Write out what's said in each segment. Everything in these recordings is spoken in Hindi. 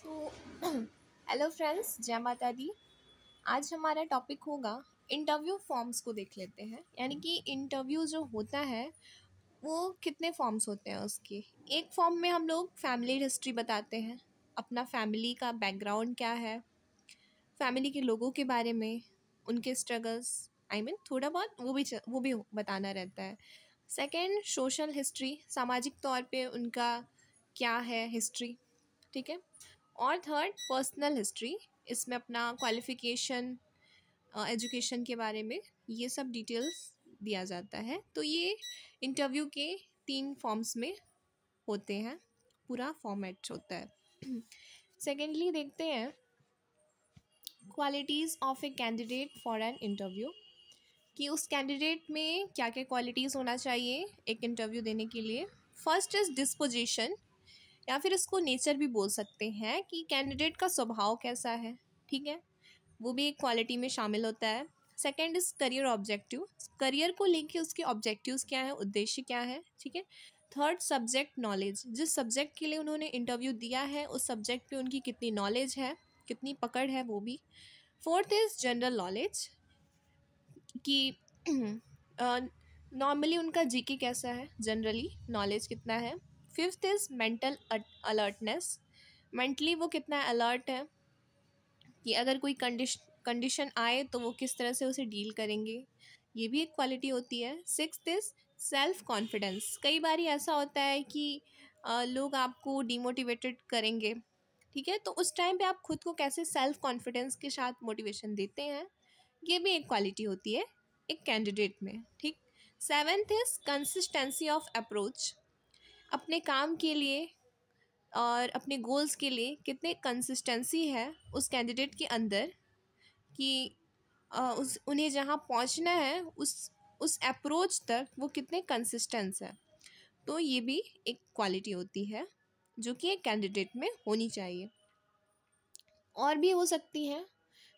तो हेलो फ्रेंड्स, जय माता दी। आज हमारा टॉपिक होगा इंटरव्यू फॉर्म्स को देख लेते हैं। यानी कि इंटरव्यू जो होता है वो कितने फॉर्म्स होते हैं उसके। एक फॉर्म में हम लोग फैमिली हिस्ट्री बताते हैं, अपना फैमिली का बैकग्राउंड क्या है, फैमिली के लोगों के बारे में, उनके स्ट्रगल्स, थोड़ा बहुत वो भी बताना रहता है। सेकंड, सोशल हिस्ट्री, सामाजिक तौर पे उनका क्या है हिस्ट्री, ठीक है। और थर्ड, पर्सनल हिस्ट्री, इसमें अपना क्वालिफ़िकेशन, एजुकेशन के बारे में ये सब डिटेल्स दिया जाता है। तो ये इंटरव्यू के 3 फॉर्म्स में होते हैं, पूरा फॉर्मेट होता है। सेकेंडली देखते हैं qualities of a candidate for an interview, कि उस कैंडिडेट में क्या क्या क्वालिटीज़ होना चाहिए एक इंटरव्यू देने के लिए। फर्स्ट इज़ डिस्पोजिशन, या फिर इसको नेचर भी बोल सकते हैं कि कैंडिडेट का स्वभाव कैसा है, ठीक है, वो भी एक क्वालिटी में शामिल होता है। Second is career objective, career को लेके उसके ऑब्जेक्टिव्स क्या है, उद्देश्य क्या है, ठीक है। थर्ड, सब्जेक्ट नॉलेज, जिस सब्जेक्ट के लिए उन्होंने इंटरव्यू दिया है उस सब्जेक्ट पे उनकी कितनी नॉलेज है, कितनी पकड़ है, वो भी। फोर्थ इज़ जनरल नॉलेज, कि नॉर्मली उनका जीके कैसा है, जनरली नॉलेज कितना है। Fifth is mental alertness, mentally वो कितना अलर्ट है, कि अगर कोई कंडीशन आए तो वो किस तरह से उसे डील करेंगे, ये भी एक क्वालिटी होती है। सिक्स्थ इज़ सेल्फ कॉन्फिडेंस, कई बार ऐसा होता है कि लोग आपको डिमोटिवेटेड करेंगे, ठीक है, तो उस टाइम पे आप खुद को कैसे सेल्फ कॉन्फिडेंस के साथ मोटिवेशन देते हैं, ये भी एक क्वालिटी होती है एक कैंडिडेट में, ठीक। Seventh is consistency of approach, अपने काम के लिए और अपने गोल्स के लिए कितने कंसिस्टेंसी है उस कैंडिडेट के अंदर, कि उस उन्हें जहाँ पहुँचना है उस अप्रोच तक वो कितने कंसिस्टेंस है। तो ये भी एक क्वालिटी होती है जो कि एक कैंडिडेट में होनी चाहिए। और भी हो सकती हैं,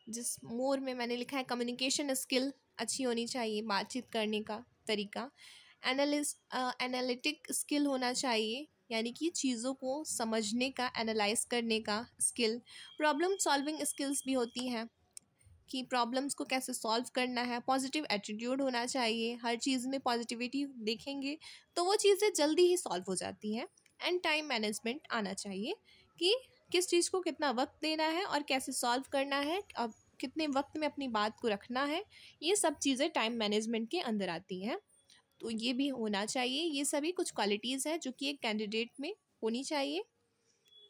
जिस मोर में मैंने लिखा है कम्युनिकेशन स्किल अच्छी होनी चाहिए, बातचीत करने का तरीका। एनालिटिक स्किल होना चाहिए, यानी कि चीज़ों को समझने का, एनालाइज करने का स्किल। प्रॉब्लम सॉल्विंग स्किल्स भी होती हैं, कि प्रॉब्लम्स को कैसे सॉल्व करना है। पॉजिटिव एटीट्यूड होना चाहिए, हर चीज़ में पॉजिटिविटी देखेंगे तो वो चीज़ें जल्दी ही सॉल्व हो जाती हैं। एंड टाइम मैनेजमेंट आना चाहिए, कि किस चीज़ को कितना वक्त देना है और कैसे सॉल्व करना है, अब कितने वक्त में अपनी बात को रखना है, ये सब चीज़ें टाइम मैनेजमेंट के अंदर आती हैं। तो ये भी होना चाहिए। ये सभी कुछ क्वालिटीज़ हैं जो कि एक कैंडिडेट में होनी चाहिए,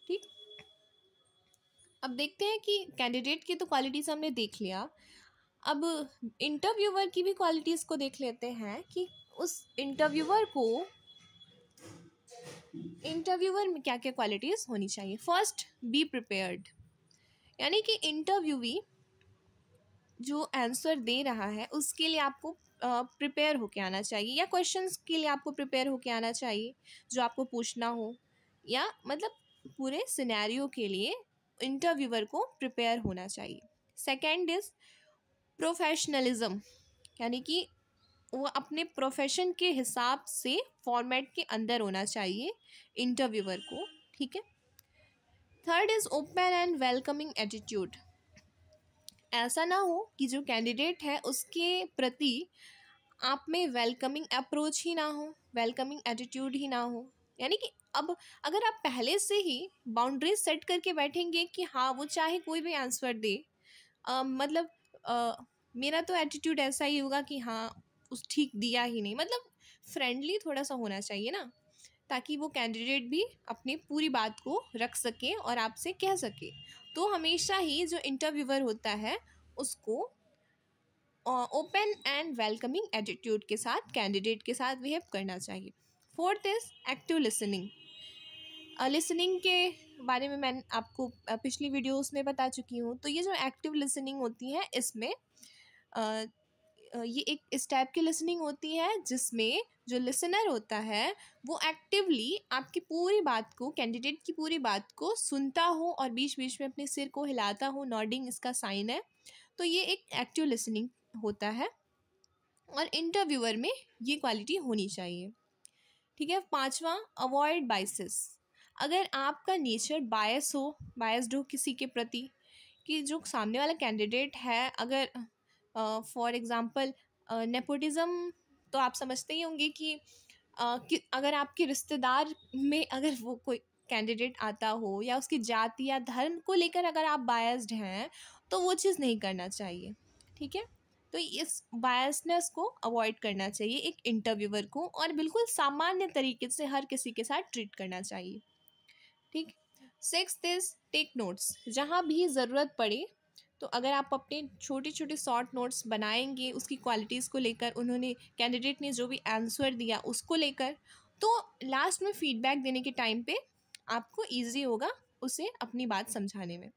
ठीक। अब देखते हैं कि कैंडिडेट की तो क्वालिटीज़ हमने देख लिया, अब इंटरव्यूअर की भी क्वालिटीज़ को देख लेते हैं, कि उस इंटरव्यूअर में क्या क्या क्वालिटीज़ होनी चाहिए। फर्स्ट, बी प्रिपेयर्ड, यानी कि इंटरव्यूवी जो आंसर दे रहा है उसके लिए आपको प्रिपेयर होके आना चाहिए, या क्वेश्चंस के लिए आपको प्रिपेयर होके आना चाहिए जो आपको पूछना हो, या मतलब पूरे सिनेरियो के लिए इंटरव्यूअर को प्रिपेयर होना चाहिए। सेकेंड इज़ प्रोफेशनलिज्म, यानी कि वो अपने प्रोफेशन के हिसाब से फॉर्मेट के अंदर होना चाहिए इंटरव्यूअर को, ठीक है। Third is open and welcoming attitude, ऐसा ना हो कि जो कैंडिडेट है उसके प्रति आप में वेलकमिंग अप्रोच ही ना हो, वेलकमिंग एटीट्यूड ही ना हो। यानी कि अब अगर आप पहले से ही बाउंड्रीज सेट करके बैठेंगे कि हाँ वो चाहे कोई भी आंसर दे, मतलब मेरा तो एटीट्यूड ऐसा ही होगा कि हाँ उस ठीक दिया ही नहीं, मतलब फ्रेंडली थोड़ा सा होना चाहिए ना, ताकि वो कैंडिडेट भी अपनी पूरी बात को रख सके और आपसे कह सके। तो हमेशा ही जो इंटरव्यूअर होता है उसको ओपन एंड वेलकमिंग एटीट्यूड के साथ कैंडिडेट के साथ बिहेव करना चाहिए। Fourth is active listening, listening के बारे में मैं आपको पिछली वीडियोस में बता चुकी हूँ। तो ये जो एक्टिव लिसनिंग होती है इसमें ये एक इस टाइप की लिसनिंग होती है जिसमें जो लिसनर होता है वो एक्टिवली आपकी पूरी बात को, कैंडिडेट की पूरी बात को सुनता हो और बीच बीच में अपने सिर को हिलाता हो, नॉडिंग इसका साइन है। तो ये एक एक्टिव लिसनिंग होता है और इंटरव्यूअर में ये क्वालिटी होनी चाहिए, ठीक है। पांचवा, अवॉइड बाइसेस, अगर आपका नेचर बायस्ड हो किसी के प्रति, कि जो सामने वाला कैंडिडेट है, अगर फॉर एग्ज़ाम्पल नेपोटिज़्म, तो आप समझते ही होंगे कि अगर आपके रिश्तेदार में अगर वो कोई कैंडिडेट आता हो या उसकी जाति या धर्म को लेकर अगर आप बायस्ड हैं, तो वो चीज़ नहीं करना चाहिए। ठीक है, तो इस बायसनेस को अवॉइड करना चाहिए एक इंटरव्यूअर को, और बिल्कुल सामान्य तरीके से हर किसी के साथ ट्रीट करना चाहिए। ठीक। सिक्स्थ इज टेक नोट्स, जहाँ भी ज़रूरत पड़े। तो अगर आप अपने छोटे छोटे शॉर्ट नोट्स बनाएंगे उसकी क्वालिटीज़ को लेकर, उन्होंने कैंडिडेट ने जो भी आंसर दिया उसको लेकर, तो लास्ट में फीडबैक देने के टाइम पे आपको ईजी होगा उसे अपनी बात समझाने में।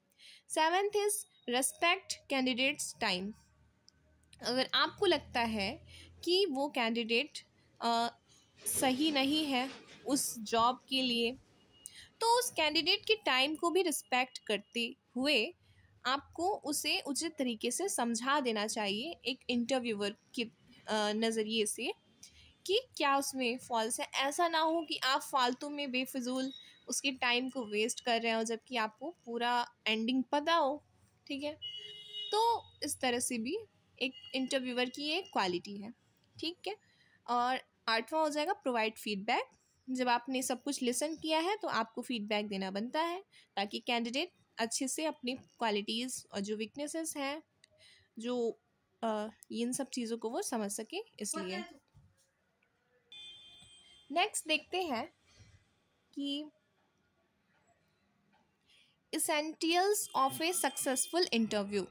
Seventh is respect candidates time. अगर आपको लगता है कि वो कैंडिडेट सही नहीं है उस जॉब के लिए, तो उस कैंडिडेट के टाइम को भी रिस्पेक्ट करते हुए आपको उसे उचित तरीके से समझा देना चाहिए एक इंटरव्यूअर के नज़रिए से, कि क्या उसमें फॉल्स है। ऐसा ना हो कि आप फालतू में बेफिजूल उसके टाइम को वेस्ट कर रहे हो जबकि आपको पूरा एंडिंग पता हो। ठीक है, तो इस तरह से भी एक इंटरव्यूअर की एक क्वालिटी है। ठीक है, और आठवां हो जाएगा प्रोवाइड फीडबैक। जब आपने सब कुछ लिसन किया है तो आपको फीडबैक देना बनता है, ताकि कैंडिडेट अच्छे से अपनी क्वालिटीज़ और जो वीकनेसेस हैं, जो इन सब चीज़ों को वो समझ सके, इसलिए। नेक्स्ट देखते हैं कि essentials of A successful interview,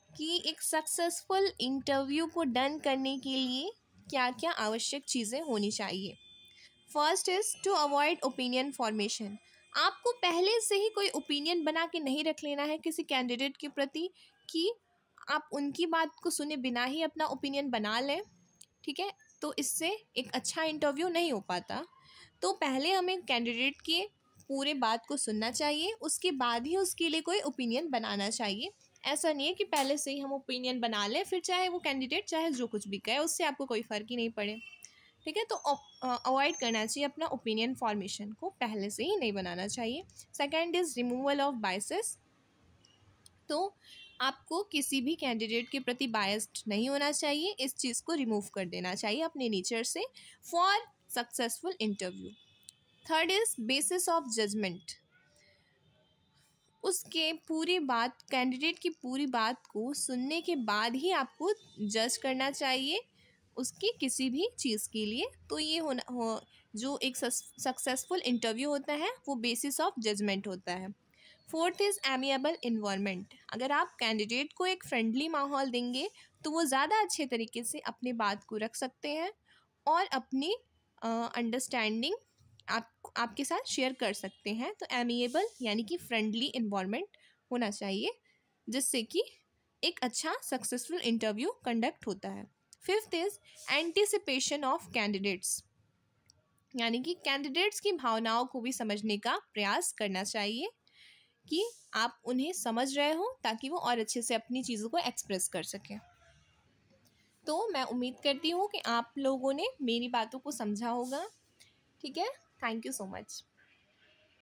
कि एक सक्सेसफुल इंटरव्यू को डन करने के लिए क्या क्या आवश्यक चीज़ें होनी चाहिए। First is to avoid opinion formation. आपको पहले से ही कोई ओपिनियन बना के नहीं रख लेना है किसी कैंडिडेट के प्रति, कि आप उनकी बात को सुने बिना ही अपना ओपिनियन बना लें। ठीक है, तो इससे एक अच्छा इंटरव्यू नहीं हो पाता। तो पहले हमें कैंडिडेट के पूरे बात को सुनना चाहिए, उसके बाद ही उसके लिए कोई ओपिनियन बनाना चाहिए। ऐसा नहीं है कि पहले से ही हम ओपिनियन बना लें, फिर चाहे वो कैंडिडेट चाहे जो कुछ भी कहे उससे आपको कोई फ़र्क ही नहीं पड़े। ठीक है, तो अवॉइड करना चाहिए अपना ओपिनियन फॉर्मेशन को, पहले से ही नहीं बनाना चाहिए। Second is removal of biases. तो आपको किसी भी कैंडिडेट के प्रति बायस्ड नहीं होना चाहिए, इस चीज़ को रिमूव कर देना चाहिए अपने नेचर से for successful interview. Third is basis of judgement. उसके पूरी बात, कैंडिडेट की पूरी बात को सुनने के बाद ही आपको जज करना चाहिए उसकी किसी भी चीज़ के लिए। तो ये जो एक सक्सेसफुल इंटरव्यू होता है वो बेसिस ऑफ जजमेंट होता है। Fourth is amiable environment. अगर आप कैंडिडेट को एक फ्रेंडली माहौल देंगे तो वो ज़्यादा अच्छे तरीके से अपनी बात को रख सकते हैं और अपनी अंडरस्टैंडिंग आपके साथ शेयर कर सकते हैं। तो एमिएबल यानी कि फ्रेंडली इन्वायरमेंट होना चाहिए, जिससे कि एक अच्छा सक्सेसफुल इंटरव्यू कंडक्ट होता है। Fifth is anticipation of candidates, यानी कि कैंडिडेट्स की भावनाओं को भी समझने का प्रयास करना चाहिए कि आप उन्हें समझ रहे हो, ताकि वो और अच्छे से अपनी चीज़ों को एक्सप्रेस कर सकें। तो मैं उम्मीद करती हूँ कि आप लोगों ने मेरी बातों को समझा होगा। ठीक है, थैंक यू सो मच।